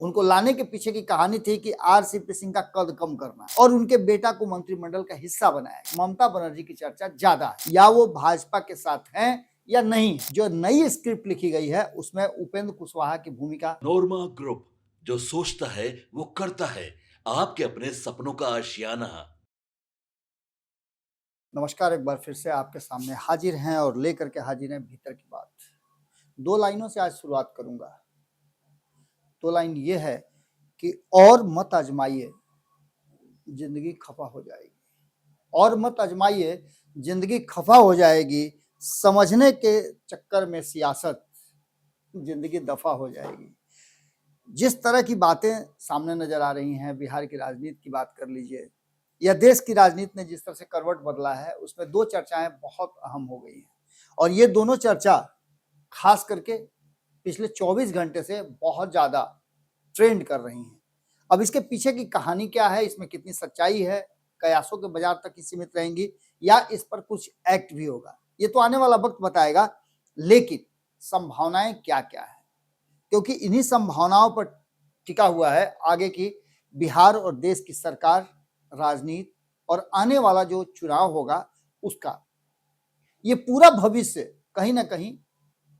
उनको लाने के पीछे की कहानी थी कि आरसीपी सिंह का कद कम करना और उनके बेटा को मंत्रिमंडल का हिस्सा बनाया। ममता बनर्जी की चर्चा ज्यादा है, या वो भाजपा के साथ हैं या नहीं। जो नई स्क्रिप्ट लिखी गई है उसमें उपेंद्र कुशवाहा की भूमिका। नोरमा ग्रुप, जो सोचता है वो करता है। आपके अपने सपनों का आशियाना। नमस्कार, एक बार फिर से आपके सामने हाजिर हैं और लेकर के हाजिर हैं भीतर की बात। दो लाइनों से आज शुरुआत करूंगा। दो लाइन ये है कि और मत आजमाइए, जिंदगी खफा हो जाएगी। और मत आजमाइए, जिंदगी खफा हो जाएगी। समझने के चक्कर में सियासत, जिंदगी दफा हो जाएगी। जिस तरह की बातें सामने नजर आ रही हैं, बिहार की राजनीति की बात कर लीजिए या देश की राजनीति ने जिस तरह से करवट बदला है, उसमें दो चर्चाएं बहुत अहम हो गई हैं और ये दोनों चर्चा खास करके पिछले 24 घंटे से बहुत ज्यादा ट्रेंड कर रही हैं। अब इसके पीछे की कहानी क्या है, इसमें कितनी सच्चाई है, कयासों के बाजार तक ही सीमित रहेंगी या इस पर कुछ एक्ट भी होगा, ये तो आने वाला वक्त बताएगा। लेकिन संभावनाएं क्या क्या है, क्योंकि इन्हीं संभावनाओं पर टिका हुआ है आगे की बिहार और देश की सरकार, राजनीति और आने वाला जो चुनाव होगा उसका। ये पूरा भविष्य कहीं ना कहीं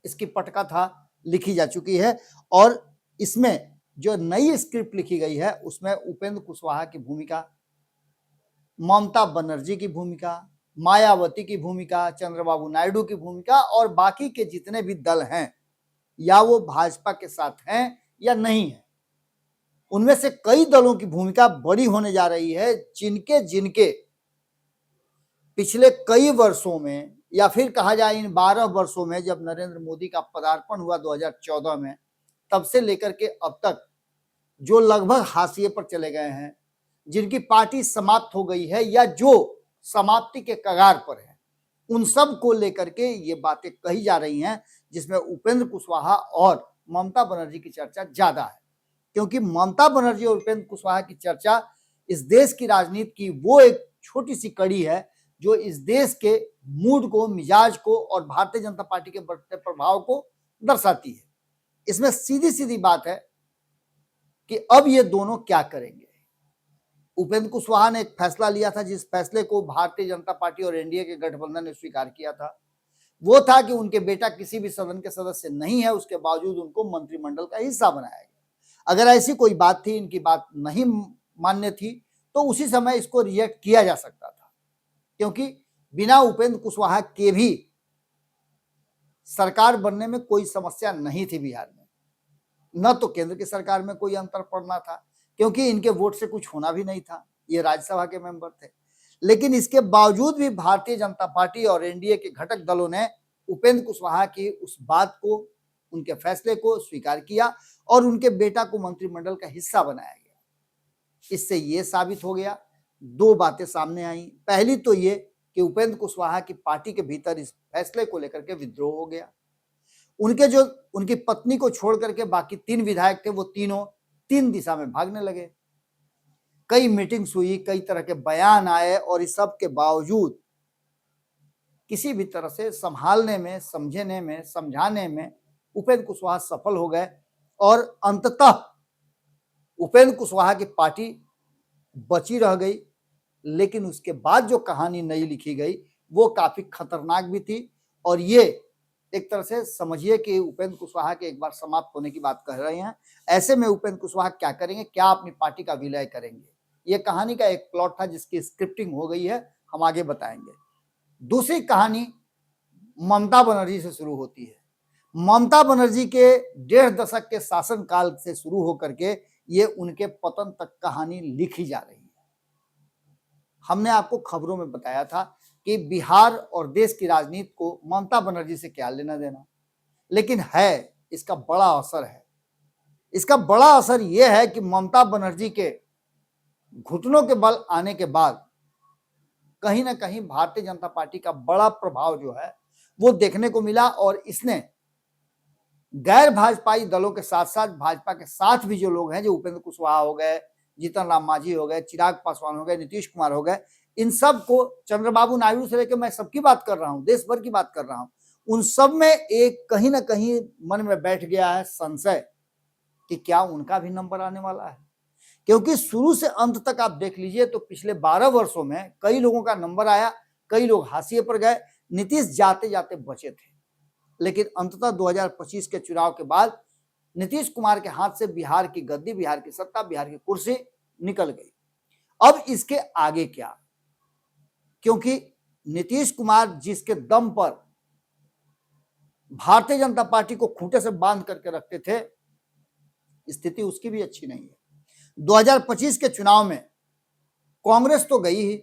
इसकी पटकथा लिखी जा चुकी है और इसमें जो नई स्क्रिप्ट लिखी गई है उसमें उपेंद्र कुशवाहा की भूमिका, ममता बनर्जी की भूमिका, मायावती की भूमिका, चंद्रबाबू नायडू की भूमिका और बाकी के जितने भी दल हैं, या वो भाजपा के साथ हैं या नहीं है, उनमें से कई दलों की भूमिका बड़ी होने जा रही है, जिनके जिनके पिछले कई वर्षों में या फिर कहा जाए इन 12 वर्षों में, जब नरेंद्र मोदी का पदार्पण हुआ 2014 में, तब से लेकर के अब तक जो लगभग हाशिए पर चले गए हैं, जिनकी पार्टी समाप्त हो गई है या जो समाप्ति के कगार पर है, उन सब को लेकर के ये बातें कही जा रही हैं, जिसमें उपेंद्र कुशवाहा और ममता बनर्जी की चर्चा ज्यादा है। क्योंकि ममता बनर्जी और उपेंद्र कुशवाहा की चर्चा इस देश की राजनीति की वो एक छोटी सी कड़ी है जो इस देश के मूड को, मिजाज को और भारतीय जनता पार्टी के बढ़ते प्रभाव को दर्शाती है। इसमें सीधी सीधी बात है कि अब ये दोनों क्या करेंगे। उपेंद्र कुशवाहा ने एक फैसला लिया था, जिस फैसले को भारतीय जनता पार्टी और एनडीए के गठबंधन ने स्वीकार किया था। वो था कि उनके बेटा किसी भी सदन के सदस्य नहीं है, उसके बावजूद उनको मंत्रिमंडल का हिस्सा बनाया गया। अगर ऐसी कोई बात थी, इनकी बात नहीं मान्य थी, तो उसी समय इसको रिजेक्ट किया जा सकता था, क्योंकि बिना उपेंद्र कुशवाहा के भी सरकार बनने में कोई समस्या नहीं थी बिहार में। न तो केंद्र की सरकार में कोई अंतर पड़ना था, क्योंकि इनके वोट से कुछ होना भी नहीं था, ये राज्यसभा के मेंबर थे। लेकिन इसके बावजूद भी भारतीय जनता पार्टी और एनडीए के घटक दलों ने उपेंद्र कुशवाहा की उस बात को, उनके फैसले को स्वीकार किया और उनके बेटा को मंत्रिमंडल का हिस्सा बनाया गया। इससे ये साबित हो गया, दो बातें सामने आई। पहली तो ये कि उपेंद्र कुशवाहा की पार्टी के भीतर इस फैसले को लेकर के विद्रोह हो गया। उनकी पत्नी को छोड़ करके बाकी 3 विधायक थे, वो तीनों 3 दिशा में भागने लगे। कई मीटिंग्स हुई, कई तरह के बयान आए और इस सब के बावजूद किसी भी तरह से संभालने में, समझने में, समझाने में उपेंद्र कुशवाहा सफल हो गए और अंततः उपेंद्र कुशवाहा की पार्टी बची रह गई। लेकिन उसके बाद जो कहानी नई लिखी गई वो काफी खतरनाक भी थी और ये एक तरह से समझिए कि उपेंद्र कुशवाहा के एक बार समाप्त होने की बात कह रहे हैं। ऐसे में उपेंद्र कुशवाहा क्या करेंगे, क्या अपनी पार्टी का विलय करेंगे, ये कहानी का एक प्लॉट था जिसकी स्क्रिप्टिंग हो गई है, हम आगे बताएंगे। दूसरी कहानी ममता बनर्जी से शुरू होती है। ममता बनर्जी के 1.5 दशक के शासनकाल से शुरू होकर के ये उनके पतन तक कहानी लिखी जा रही है। हमने आपको खबरों में बताया था कि बिहार और देश की राजनीति को ममता बनर्जी से क्या लेना देना, लेकिन है इसका बड़ा असर है। इसका बड़ा असर यह है कि ममता बनर्जी के घुटनों के बल आने के बाद कहीं ना कहीं भारतीय जनता पार्टी का बड़ा प्रभाव जो है वो देखने को मिला और इसने गैर भाजपाई दलों के साथ साथ भाजपा के साथ भी जो लोग हैं, जो उपेंद्र कुशवाहा हो गए, जीतन राम मांझी हो गए, चिराग पासवान हो गए, नीतीश कुमार हो गए, इन सब को, चंद्रबाबू नायडू से लेकर मैं सबकी बात कर रहा हूं, देश भर की बात कर रहा हूं, उन सब में एक कहीं ना कहीं मन में बैठ गया है संशय कि क्या उनका भी नंबर आने वाला है, क्योंकि शुरू से अंत तक आप देख लीजिए तो पिछले 12 वर्षों में कई लोगों का नंबर आया, कई लोग हाशिए पर गए, नीतीश जाते जाते बचे थे, लेकिन अंततः 2025 के चुनाव के बाद नीतीश कुमार के हाथ से बिहार की गद्दी, बिहार की सत्ता, बिहार की कुर्सी निकल गई। अब इसके आगे क्या, क्योंकि नीतीश कुमार जिसके दम पर भारतीय जनता पार्टी को खूंटे से बांध करके रखते थे, स्थिति उसकी भी अच्छी नहीं है। 2025 के चुनाव में कांग्रेस तो गई ही,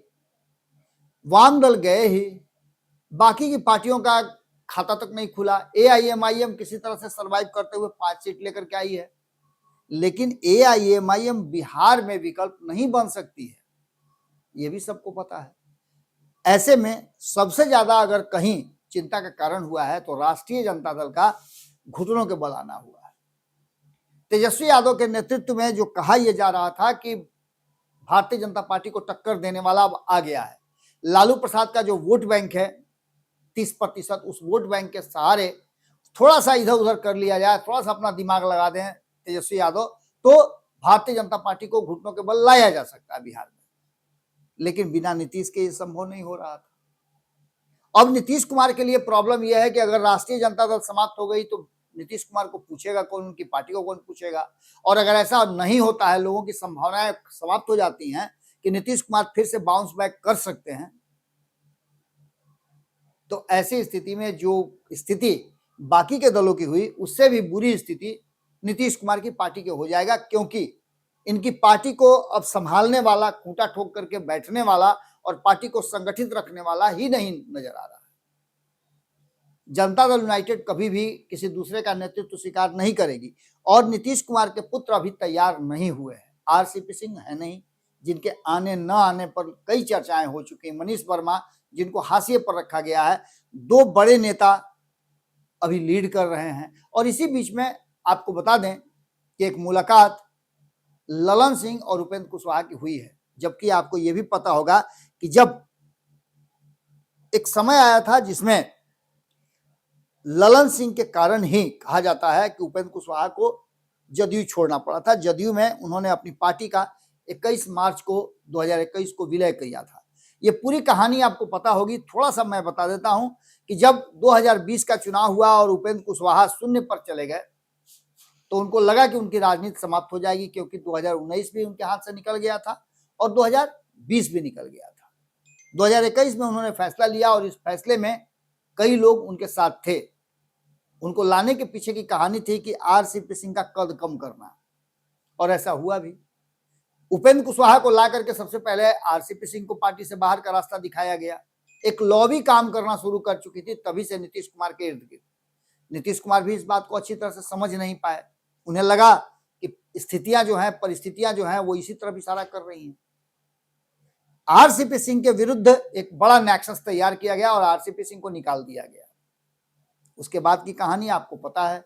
वाम दल गए ही, बाकी की पार्टियों का खाता तक नहीं खुला। एआईएमआईएम किसी तरह से सरवाइव करते हुए 5 सीट लेकर के आई है, लेकिन एआईएमआईएम बिहार में विकल्प नहीं बन सकती है, यह भी सबको पता है। ऐसे में सबसे ज्यादा अगर कहीं चिंता का कारण हुआ है तो राष्ट्रीय जनता दल का घुटनों के बल आना हुआ है। तेजस्वी यादव के नेतृत्व में जो कहा यह जा रहा था कि भारतीय जनता पार्टी को टक्कर देने वाला अब आ गया है, लालू प्रसाद का जो वोट बैंक है 30%, उस वोट बैंक के सहारे थोड़ा सा इधर उधर कर लिया जाए, थोड़ा सा अपना दिमाग लगा दें तेजस्वी यादव, तो भारतीय जनता पार्टी को घुटनों के बल लाया जा सकता है बिहार में। लेकिन बिना नीतीश के ये संभव नहीं हो रहा था। अब नीतीश कुमार के लिए प्रॉब्लम यह है कि अगर राष्ट्रीय जनता दल समाप्त हो गई तो नीतीश कुमार को पूछेगा कौन, उनकी पार्टी को कौन पूछेगा। और अगर ऐसा नहीं होता है, लोगों की संभावनाएं समाप्त हो जाती हैं कि नीतीश कुमार फिर से बाउंस बैक कर सकते हैं, तो ऐसी स्थिति में जो स्थिति बाकी के दलों की हुई उससे भी बुरी स्थिति नीतीश कुमार की पार्टी के हो जाएगा, क्योंकि इनकी पार्टी को अब संभालने वाला, खूंटा ठोक करके बैठने वाला और पार्टी को संगठित रखने वाला ही नहीं नजर आ रहा है। जनता दल यूनाइटेड कभी भी किसी दूसरे का नेतृत्व स्वीकार नहीं करेगी और नीतीश कुमार के पुत्र अभी तैयार नहीं हुए हैं। आरसीपी सिंह है नहीं, जिनके आने न आने पर कई चर्चाएं हो चुकी हैं। मनीष वर्मा, जिनको हाशिए पर रखा गया है। 2 बड़े नेता अभी लीड कर रहे हैं। और इसी बीच में आपको बता दें कि एक मुलाकात ललन सिंह और उपेंद्र कुशवाहा की हुई है, जबकि आपको यह भी पता होगा कि जब एक समय आया था जिसमें ललन सिंह के कारण ही कहा जाता है कि उपेंद्र कुशवाहा को जदयू छोड़ना पड़ा था। जदयू में उन्होंने अपनी पार्टी का 21 मार्च को 2021 को विलय किया था। ये पूरी कहानी आपको पता होगी, थोड़ा सा मैं बता देता हूं कि जब 2020 का चुनाव हुआ और उपेंद्र कुशवाहा शून्य पर चले गए तो उनको लगा कि उनकी राजनीति समाप्त हो जाएगी, क्योंकि 2019 भी उनके हाथ से निकल गया था और 2020 भी निकल गया था। 2021 में उन्होंने फैसला लिया और इस फैसले में कई लोग उनके साथ थे। उनको लाने के पीछे की कहानी थी कि आरसीपी सिंह का कद कम करना, और ऐसा हुआ भी। उपेंद्र कुशवाहा को ला करके सबसे पहले आरसीपी सिंह को पार्टी से बाहर का रास्ता दिखाया गया। एक लॉबी काम करना शुरू कर चुकी थी तभी से नीतीश कुमार के इर्द गिर्द। नीतीश कुमार भी इस बात को अच्छी तरह से समझ नहीं पाए। उन्हें लगा कि स्थितियां जो हैं, परिस्थितियां जो हैं, वो इसी तरफ इशारा कर रही हैं। आरसीपी सिंह के विरुद्ध एक बड़ा नेक्सस तैयार किया गया और आरसीपी सिंह को निकाल दिया गया। उसके बाद की कहानी आपको पता है।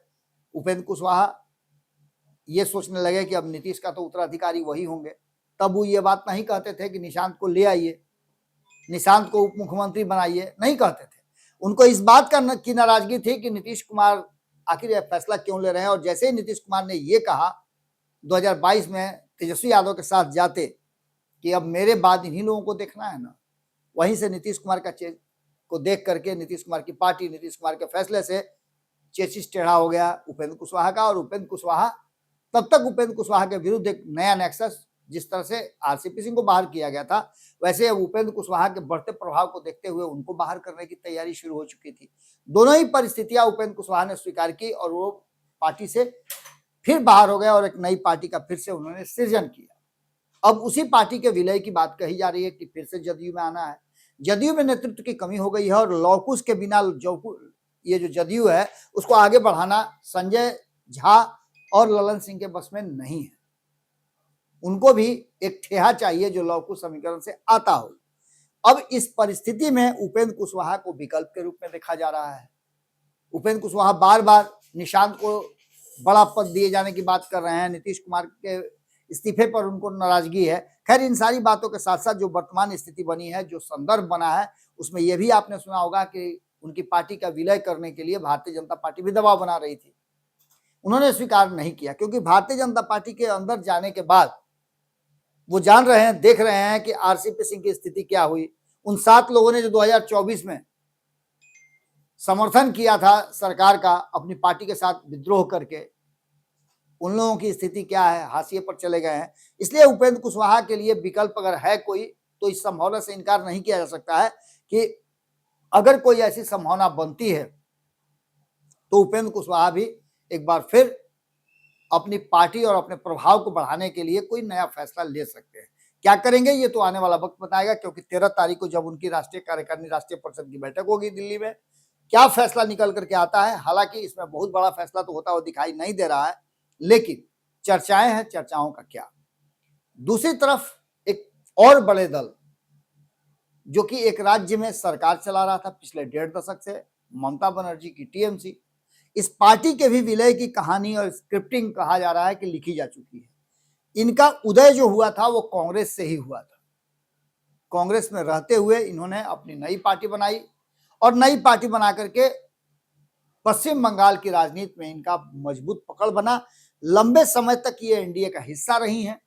उपेंद्र कुशवाहा ये सोचने लगे कि अब नीतीश का तो उत्तराधिकारी वही होंगे। तब वो ये बात नहीं कहते थे कि निशांत को ले आइए, निशांत को उप मुख्यमंत्री बनाइए, नहीं कहते थे। उनको इस बात की नाराजगी थी कि नीतीश कुमार आखिर यह फैसला क्यों ले रहे हैं। और जैसे ही नीतीश कुमार ने ये कहा 2022 में तेजस्वी यादव के साथ जाते कि अब मेरे बाद इन्हीं लोगों को देखना है ना, वहीं से नीतीश कुमार का को देख करके नीतीश कुमार की पार्टी, नीतीश कुमार के फैसले से चेचिस टेढ़ा हो गया उपेंद्र कुशवाहा का। और उपेंद्र कुशवाहा तब तक उपेंद्र कुशवाहा के विरुद्ध एक नया नेक्सस, जिस तरह से आरसीपी सिंह को बाहर किया गया था, वैसे अब उपेंद्र कुशवाहा के बढ़ते प्रभाव को देखते हुए उनको बाहर करने की तैयारी शुरू हो चुकी थी। दोनों ही परिस्थितियां उपेंद्र कुशवाहा ने स्वीकार की और वो पार्टी से फिर बाहर हो गए और एक नई पार्टी का फिर से उन्होंने सृजन किया। अब उसी पार्टी के विलय की बात कही जा रही है कि फिर से जदयू में आना है। जदयू में नेतृत्व की कमी हो गई है और लौकुश के बिना ये जो जदयू है उसको आगे बढ़ाना संजय झा और ललन सिंह के बस में नहीं है। उनको भी एक ठेहा चाहिए जो लौकुश समीकरण से आता हो। अब इस परिस्थिति में उपेंद्र कुशवाहा को विकल्प के रूप में देखा जा रहा है। उपेंद्र कुशवाहा बार बार निशांत को बड़ा पद दिए जाने की बात कर रहे हैं। नीतीश कुमार के इस्तीफे पर उनको नाराजगी है। खैर, इन सारी बातों के साथ साथ जो वर्तमान स्थिति बनी है, जो संदर्भ बना है, उसमें यह भी आपने सुना होगा कि उनकी पार्टी का विलय करने के लिए भारतीय जनता पार्टी भी दबाव बना रही थी। उन्होंने स्वीकार नहीं किया, क्योंकि भारतीय जनता पार्टी के अंदर जाने के बाद वो जान रहे हैं, देख रहे हैं कि आरसीपी सिंह की स्थिति क्या हुई। उन 7 लोगों ने जो 2024 में समर्थन किया था सरकार का अपनी पार्टी के साथ विद्रोह करके, उन लोगों की स्थिति क्या है, हाशिए पर चले गए हैं। इसलिए उपेंद्र कुशवाहा के लिए विकल्प अगर है कोई, तो इस संभावना से इनकार नहीं किया जा सकता है कि अगर कोई ऐसी संभावना बनती है तो उपेंद्र कुशवाहा भी एक बार फिर अपनी पार्टी और अपने प्रभाव को बढ़ाने के लिए कोई नया फैसला ले सकते हैं। क्या करेंगे ये तो आने वाला वक्त बताएगा, क्योंकि 13 तारीख को जब उनकी राष्ट्रीय कार्यकारिणी, राष्ट्रीय परिषद की बैठक होगी दिल्ली में, क्या फैसला निकल करके आता है। हालांकि इसमें बहुत बड़ा फैसला तो होता हुआ दिखाई नहीं दे रहा है, लेकिन चर्चाएं हैं, चर्चाओं का क्या। दूसरी तरफ एक और बड़े दल जो कि एक राज्य में सरकार चला रहा था पिछले 1.5 दशक से, ममता बनर्जी की टीएमसी, इस पार्टी के भी विलय की कहानी और स्क्रिप्टिंग कहा जा रहा है कि लिखी जा चुकी है। इनका उदय जो हुआ था वो कांग्रेस से ही हुआ था। कांग्रेस में रहते हुए इन्होंने अपनी नई पार्टी बनाई और नई पार्टी बना करके पश्चिम बंगाल की राजनीति में इनका मजबूत पकड़ बना। लंबे समय तक ये एनडीए का हिस्सा रही हैं।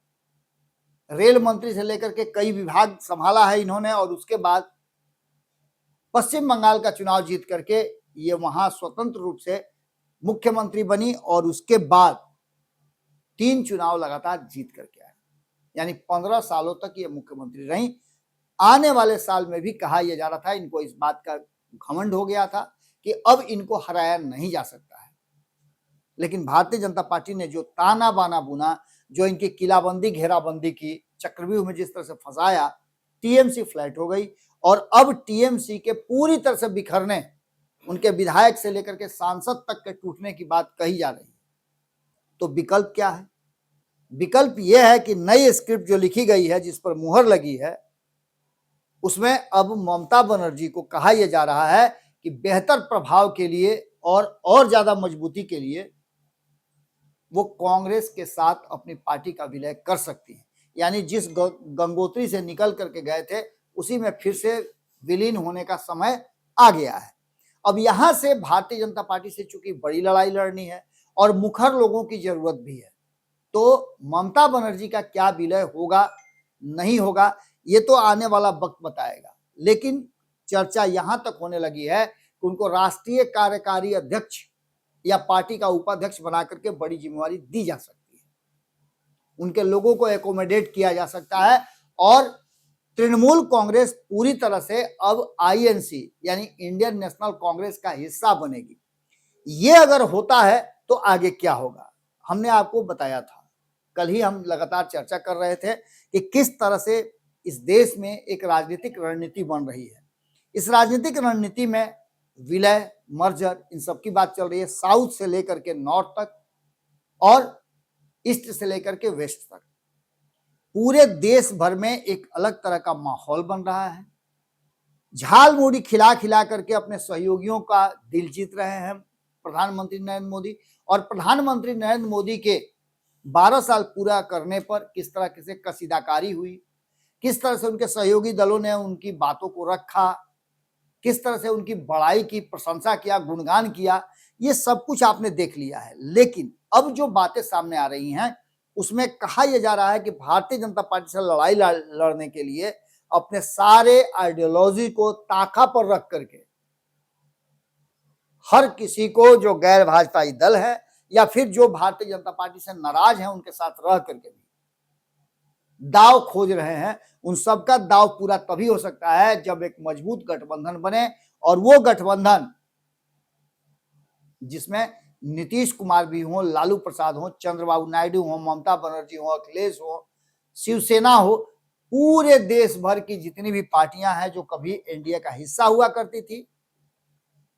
रेल मंत्री से लेकर के कई विभाग संभाला है इन्होंने, और उसके बाद पश्चिम बंगाल का चुनाव जीत करके ये वहां स्वतंत्र रूप से मुख्यमंत्री बनी और उसके बाद 3 चुनाव लगातार जीत करके आए। यानी 15 सालों तक ये मुख्यमंत्री रही। आने वाले साल में भी कहा यह जा रहा था, इनको इस बात का घमंड हो गया था कि अब इनको हराया नहीं जा सकता है। लेकिन भारतीय जनता पार्टी ने जो ताना बाना बुना, जो इनकी किलाबंदी घेराबंदी की, चक्रव्यूह में जिस तरह से फंसाया, टीएमसी फ्लैट हो गई। और अब टीएमसी के पूरी तरह से बिखरने, उनके विधायक से लेकर के सांसद तक के टूटने की बात कही जा रही है। तो विकल्प क्या है? विकल्प यह है कि नई स्क्रिप्ट जो लिखी गई है, जिस पर मुहर लगी है, उसमें अब ममता बनर्जी को कहा यह जा रहा है कि बेहतर प्रभाव के लिए और ज्यादा मजबूती के लिए वो कांग्रेस के साथ अपनी पार्टी का विलय कर सकती है। यानी जिस गंगोत्री से निकल करके गए थे उसी में फिर से विलीन होने का समय आ गया है। अब यहां से भारतीय जनता पार्टी से चूंकि बड़ी लड़ाई लड़नी है और मुखर लोगों की जरूरत भी है, तो ममता बनर्जी का क्या विलय होगा नहीं होगा ये तो आने वाला वक्त बताएगा। लेकिन चर्चा यहां तक होने लगी है कि उनको राष्ट्रीय कार्यकारी अध्यक्ष या पार्टी का उपाध्यक्ष बना करके बड़ी जिम्मेवारी दी जा सकती है, उनके लोगों को एकोमोडेट किया जा सकता है और तृणमूल कांग्रेस पूरी तरह से अब आईएनसी यानी इंडियन नेशनल कांग्रेस का हिस्सा बनेगी। ये अगर होता है तो आगे क्या होगा, हमने आपको बताया था। कल ही हम लगातार चर्चा कर रहे थे कि किस तरह से इस देश में एक राजनीतिक रणनीति बन रही है। इस राजनीतिक रणनीति में विलय, मर्जर, इन सब की बात चल रही है, साउथ से लेकर के नॉर्थ तक और ईस्ट से लेकर के वेस्ट तक। पूरे देश भर में एक अलग तरह का माहौल बन रहा है। झाल मूड़ी खिला खिला करके अपने सहयोगियों का दिल जीत रहे हैं प्रधानमंत्री नरेंद्र मोदी। और प्रधानमंत्री नरेंद्र मोदी के 12 साल पूरा करने पर किस तरह से कसीदाकारी हुई, किस तरह से उनके सहयोगी दलों ने उनकी बातों को रखा, किस तरह से उनकी बड़ाई की, प्रशंसा किया, गुणगान किया, ये सब कुछ आपने देख लिया है। लेकिन अब जो बातें सामने आ रही हैं उसमें कहा यह जा रहा है कि भारतीय जनता पार्टी से लड़ाई लड़ने के लिए अपने सारे आइडियोलॉजी को ताका पर रख करके हर किसी को, जो गैर भाजपाई दल है या फिर जो भारतीय जनता पार्टी से नाराज है, उनके साथ रह करके भी दाव खोज रहे हैं। उन सबका दाव पूरा तभी हो सकता है जब एक मजबूत गठबंधन बने, और वो गठबंधन जिसमें नीतीश कुमार भी हो, लालू प्रसाद हो, चंद्रबाबू नायडू हो, ममता बनर्जी हो, अखिलेश हो, शिवसेना हो, पूरे देश भर की जितनी भी पार्टियां हैं जो कभी एनडीए का हिस्सा हुआ करती थी,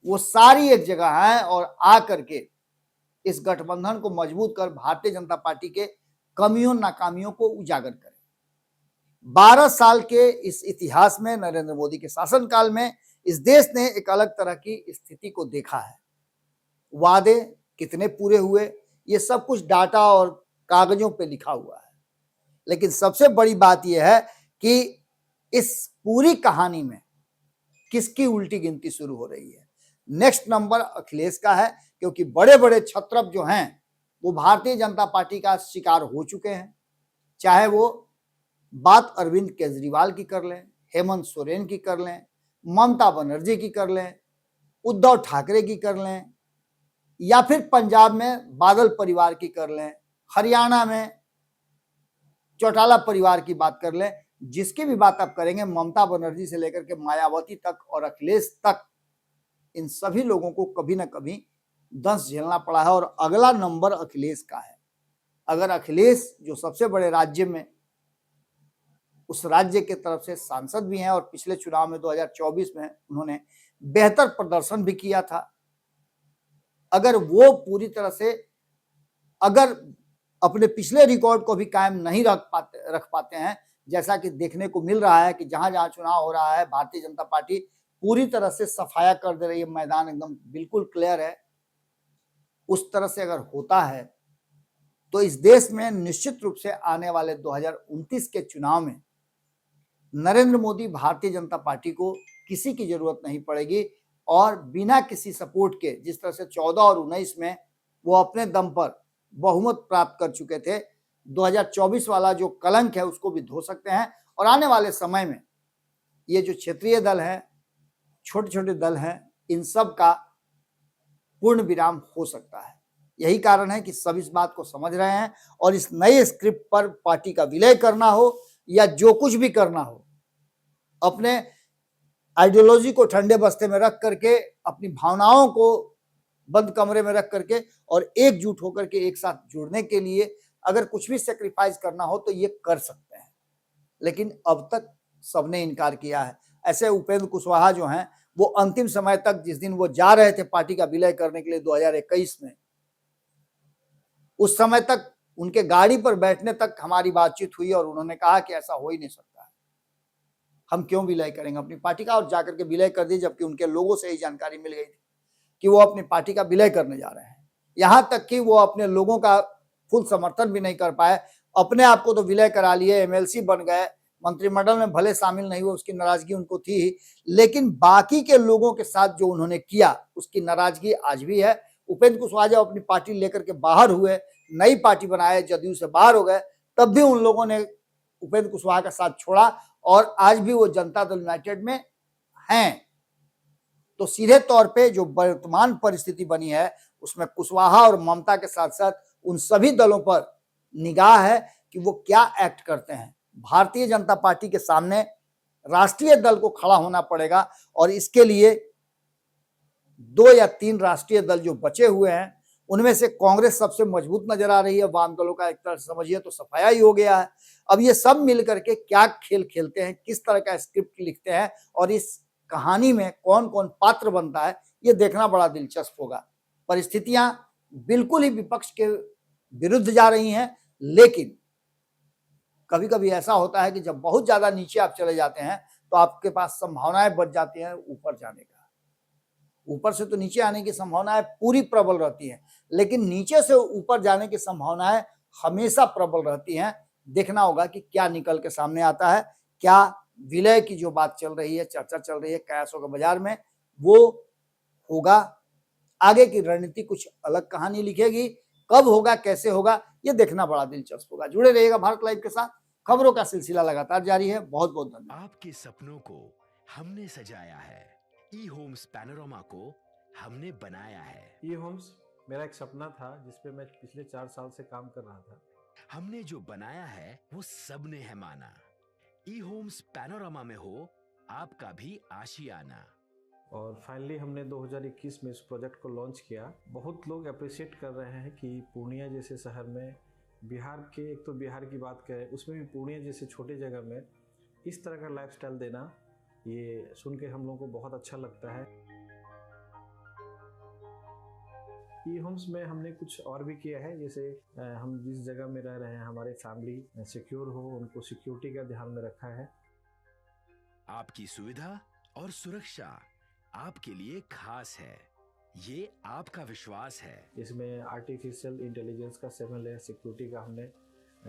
वो सारी एक जगह हैं और आ करके इस गठबंधन को मजबूत कर भारतीय जनता पार्टी के कमियों नाकामियों को उजागर करें। 12 साल के इस इतिहास में, नरेंद्र मोदी के शासनकाल में, इस देश ने एक अलग तरह की स्थिति को देखा है। वादे कितने पूरे हुए ये सब कुछ डाटा और कागजों पे लिखा हुआ है। लेकिन सबसे बड़ी बात यह है कि इस पूरी कहानी में किसकी उल्टी गिनती शुरू हो रही है। नेक्स्ट नंबर अखिलेश का है, क्योंकि बड़े बड़े छत्रप जो हैं वो भारतीय जनता पार्टी का शिकार हो चुके हैं। चाहे वो बात अरविंद केजरीवाल की कर लें, हेमंत सोरेन की कर लें, ममता बनर्जी की कर लें, उद्धव ठाकरे की कर लें, या फिर पंजाब में बादल परिवार की कर लें, हरियाणा में चौटाला परिवार की बात कर लें, जिसकी भी बात आप करेंगे, ममता बनर्जी से लेकर के मायावती तक और अखिलेश तक, इन सभी लोगों को कभी ना कभी दंश झेलना पड़ा है और अगला नंबर अखिलेश का है। अगर अखिलेश जो सबसे बड़े राज्य में, उस राज्य के तरफ से सांसद भी हैं और पिछले चुनाव में 2024 में उन्होंने बेहतर प्रदर्शन भी किया था, अगर वो पूरी तरह से अगर अपने पिछले रिकॉर्ड को भी कायम नहीं रख पाते हैं, जैसा कि देखने को मिल रहा है कि जहां जहां चुनाव हो रहा है भारतीय जनता पार्टी पूरी तरह से सफाया कर दे रही है, मैदान एकदम बिल्कुल क्लियर है, उस तरह से अगर होता है तो इस देश में निश्चित रूप से आने वाले 2029 के चुनाव में नरेंद्र मोदी भारतीय जनता पार्टी को किसी की जरूरत नहीं पड़ेगी और बिना किसी सपोर्ट के, जिस तरह से 14 और 19 में वो अपने दम पर बहुमत प्राप्त कर चुके थे, 2024 वाला जो कलंक है उसको भी धो सकते हैं और आने वाले समय में ये जो क्षेत्रीय दल हैं, छोटे छोटे दल हैं, इन सब का पूर्ण विराम हो सकता है। यही कारण है कि सब इस बात को समझ रहे हैं और इस नए स्क्रिप्ट पर पार्टी का विलय करना हो या जो कुछ भी करना हो, अपने आइडियोलॉजी को ठंडे बस्ते में रख करके, अपनी भावनाओं को बंद कमरे में रख करके और एकजुट होकर के एक साथ जुड़ने के लिए अगर कुछ भी सेक्रीफाइस करना हो तो ये कर सकते हैं, लेकिन अब तक सबने इनकार किया है। ऐसे उपेंद्र कुशवाहा जो हैं वो अंतिम समय तक, जिस दिन वो जा रहे थे पार्टी का विलय करने के लिए 2021 में, उस समय तक उनके गाड़ी पर बैठने तक हमारी बातचीत हुई और उन्होंने कहा कि ऐसा हो ही नहीं सकता है, हम क्यों विलय करेंगे अपनी पार्टी का, और जाकर के विलय कर दी, जबकि उनके लोगों से ही जानकारी मिल गई थी कि वो अपनी पार्टी का विलय करने जा रहे हैं। यहां तक कि वो अपने लोगों का फुल समर्थन भी नहीं कर पाए, अपने आप को तो विलय करा लिए, एमएलसी बन गए, मंत्रिमंडल में भले शामिल नहीं हुए, उसकी नाराजगी उनको थी ही, लेकिन बाकी के लोगों के साथ जो उन्होंने किया उसकी नाराजगी आज भी है। उपेंद्र कुशवाहा जब अपनी पार्टी लेकर के बाहर हुए, नई पार्टी बनाए, जदयू से बाहर हो गए, तब भी उन लोगों ने उपेंद्र कुशवाहा का साथ छोड़ा और आज भी वो जनता दल यूनाइटेड में हैं। तो सीधे तौर पे जो वर्तमान परिस्थिति बनी है उसमें कुशवाहा और ममता के साथ साथ उन सभी दलों पर निगाह है कि वो क्या एक्ट करते हैं। भारतीय जनता पार्टी के सामने राष्ट्रीय दल को खड़ा होना पड़ेगा और इसके लिए 2 या 3 राष्ट्रीय दल जो बचे हुए हैं उनमें से कांग्रेस सबसे मजबूत नजर आ रही है, वाम दलों का एक तरह से समझिए तो सफाया ही हो गया है। अब ये सब मिल करके क्या खेल खेलते हैं, किस तरह का स्क्रिप्ट लिखते हैं और इस कहानी में कौन कौन पात्र बनता है, ये देखना बड़ा दिलचस्प होगा। परिस्थितियां बिल्कुल ही विपक्ष के विरुद्ध जा रही हैं, लेकिन कभी कभी ऐसा होता है कि जब बहुत ज्यादा नीचे आप चले जाते हैं तो आपके पास संभावनाएं बच जाती हैं ऊपर जाने का। ऊपर से तो नीचे आने की संभावनाएं पूरी प्रबल रहती हैं, लेकिन नीचे से ऊपर जाने की संभावनाएं हमेशा प्रबल रहती हैं। देखना होगा कि क्या निकल के सामने आता है, क्या विलय की जो बात चल रही है, चर्चा चल रही है कयासों के बाजार में, वो होगा। आगे की रणनीति कुछ अलग कहानी लिखेगी, कब होगा, कैसे होगा, ये देखना बड़ा दिलचस्प होगा। जुड़े रहिएगा भारत लाइव के साथ, खबरों का सिलसिला लगातार जारी है। बहुत बहुत धन्यवाद। आपके सपनों को हमने सजाया है, ई होम्स पैनोरामा को हमने बनाया है। ई होम्स मेरा एक सपना था जिस पे मैं पिछले 4 साल से काम कर रहा था। हमने जो बनाया है वो सबने है माना। ई होम्स पैनोरामा में हो आपका भी आशियाना। और फाइनली हमने 2021 में इस प्रोजेक्ट को लॉन्च किया। बहुत लोग अप्रिशिएट कर रहे हैं कि पूर्णिया जैसे शहर में, बिहार के, एक तो बिहार की बात करें उसमें भी पूर्णिया जैसे छोटे जगह में इस तरह का लाइफस्टाइल देना, ये सुन के हम लोगों को बहुत अच्छा लगता है। ई होम्स में हमने कुछ और भी किया है, जैसे हम जिस जगह में रह रहे हैं हमारे फैमिली सिक्योर हो, उनको सिक्योरिटी का ध्यान में रखा है। आपकी सुविधा और सुरक्षा आपके लिए खास है, ये आपका विश्वास है। इसमें आर्टिफिशियल इंटेलिजेंस का 7 लेयर सिक्योरिटी का हमने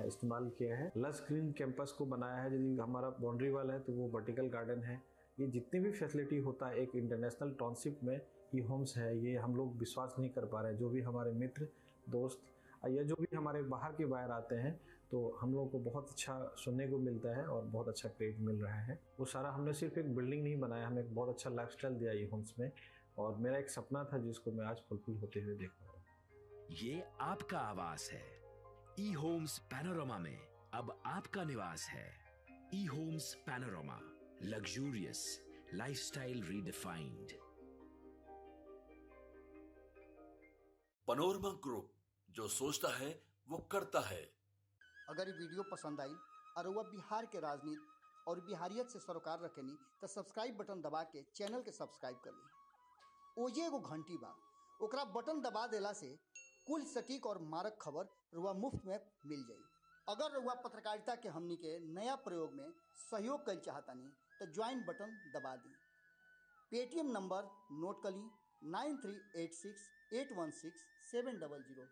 इस्तेमाल किया है। लस ग्रीन कैंपस को बनाया है। यदि हमारा बाउंड्री वाल है तो वो वर्टिकल गार्डन है। ये जितनी भी फैसिलिटी होता है एक इंटरनेशनल टाउनशिप में ई होम्स है, ये हम लोग विश्वास नहीं कर पा रहे हैं। जो भी हमारे मित्र दोस्त या जो भी हमारे बाहर के बायर आते हैं तो हम लोग को बहुत अच्छा सुनने को मिलता है और बहुत अच्छा क्रेडिट मिल रहा है। वो सारा हमने सिर्फ एक बिल्डिंग नहीं बनाया, हमें एक बहुत अच्छा लाइफस्टाइल दिया ई होम्स में, और मेरा एक सपना था जिसको मैं आज फुलफिल होते हुए देख रहा हूँ। ये आपका आवास है। ई होम्स पैनोरामा में अब आपका निवास है। E homes Panorama, luxurious lifestyle redefined. Panorama group, जो सोचता है वो करता है। अगर ये वीडियो पसंद आई और वह बिहार के राजनीति और बिहारियत से सरोकार रखेनी तो सब्सक्राइब बटन दबा के चैनल के सब्सक्राइब कर ली। ओजे एगो घंटी बा, ओकरा बटन दबा देला से कुल सटीक और मारक खबर रुआ मुफ्त में मिल जाई। अगर रुआ पत्रकारिता के हमनी के नया प्रयोग में सहयोग कर चाहतानी तो ज्वाइन बटन दबा दी। पेटीएम नंबर नोट कर ली 9386816700।